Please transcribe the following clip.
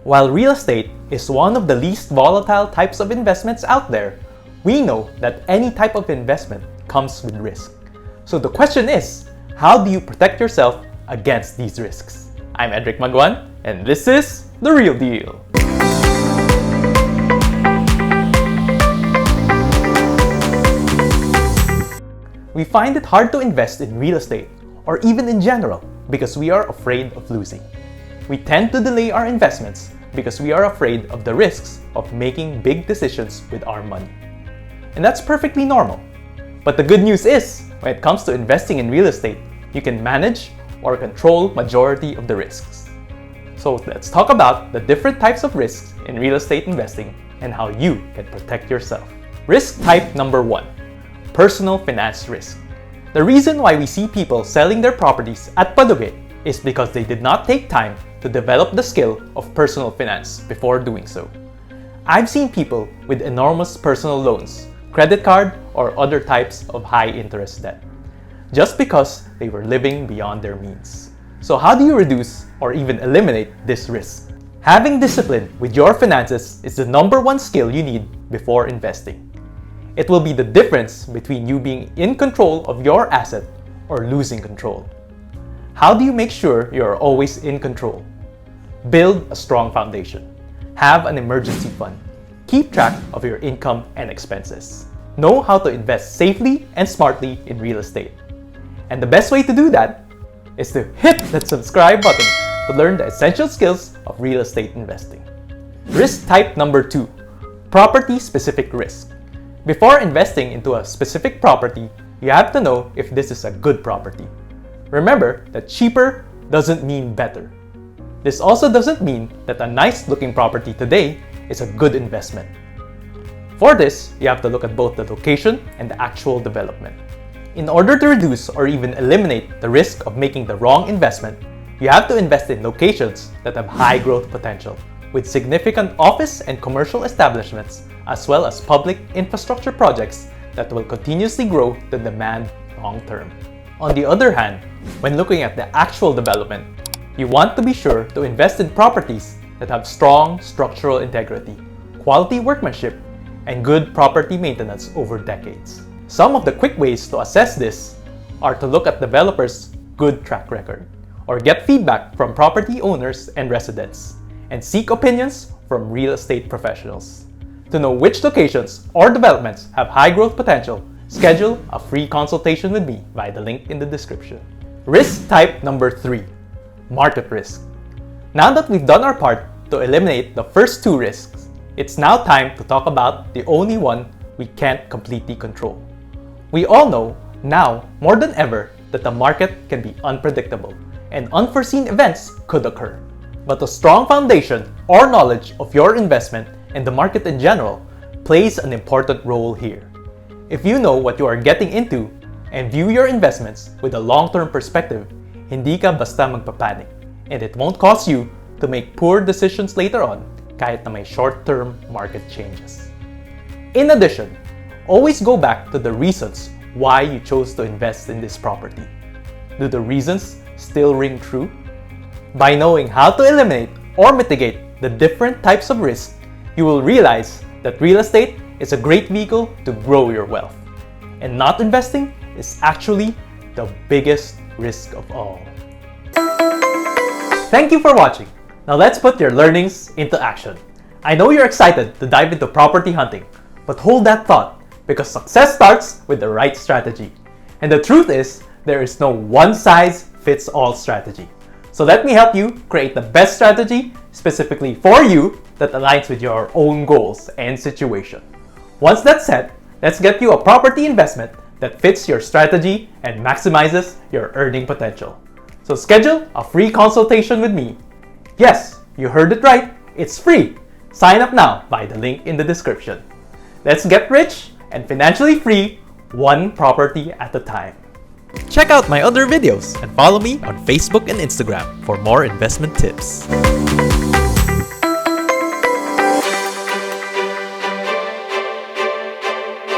While real estate is one of the least volatile types of investments out there, we know that any type of investment comes with risk. So the question is, how do you protect yourself against these risks? I'm Edric Magwan, and this is The Real Deal. We find it hard to invest in real estate, or even in general, because we are afraid of losing. We tend to delay our investments because we are afraid of the risks of making big decisions with our money. And that's perfectly normal. But the good news is, when it comes to investing in real estate, you can manage or control majority of the risks. So let's talk about the different types of risks in real estate investing and how you can protect yourself. Risk type number 1, personal finance risk. The reason why we see people selling their properties at Paduge is because they did not take time to develop the skill of personal finance before doing so. I've seen people with enormous personal loans, credit card, or other types of high interest debt, just because they were living beyond their means. So how do you reduce or even eliminate this risk? Having discipline with your finances is the number one skill you need before investing. It will be the difference between you being in control of your asset or losing control. How do you make sure you are always in control? Build a strong foundation. Have an emergency fund. Keep track of your income and expenses. Know how to invest safely and smartly in real estate. And the best way to do that is to hit that subscribe button to learn the essential skills of real estate investing. Risk type number 2, property-specific risk. Before investing into a specific property, you have to know if this is a good property. Remember that cheaper doesn't mean better. This also doesn't mean that a nice-looking property today is a good investment. For this, you have to look at both the location and the actual development. In order to reduce or even eliminate the risk of making the wrong investment, you have to invest in locations that have high growth potential, with significant office and commercial establishments, as well as public infrastructure projects that will continuously grow the demand long term. On the other hand, when looking at the actual development, you want to be sure to invest in properties that have strong structural integrity, quality workmanship, and good property maintenance over decades. Some of the quick ways to assess this are to look at developers' good track record, or get feedback from property owners and residents, and seek opinions from real estate professionals. To know which locations or developments have high growth potential, schedule a free consultation with me via the link in the description. Risk type number 3, market risk. Now that we've done our part to eliminate the first 2 risks, it's now time to talk about the only one we can't completely control. We all know now more than ever that the market can be unpredictable and unforeseen events could occur. But a strong foundation or knowledge of your investment and the market in general plays an important role here. If you know what you are getting into and view your investments with a long-term perspective, hindi ka basta magpapanik, and it won't cause you to make poor decisions later on kahit na may short-term market changes. In addition, always go back to the reasons why you chose to invest in this property. Do the reasons still ring true? By knowing how to eliminate or mitigate the different types of risk, you will realize that real estate is a great vehicle to grow your wealth. And not investing is actually the biggest risk of all. Thank you for watching. Now let's put your learnings into action. I know you're excited to dive into property hunting, but hold that thought, because success starts with the right strategy. And the truth is, there is no one-size-fits-all strategy. So let me help you create the best strategy specifically for you that aligns with your own goals and situation. Once that's set, let's get you a property investment that fits your strategy and maximizes your earning potential. So schedule a free consultation with me. Yes, you heard it right, it's free. Sign up now by the link in the description. Let's get rich and financially free, one property at a time. Check out my other videos and follow me on Facebook and Instagram for more investment tips.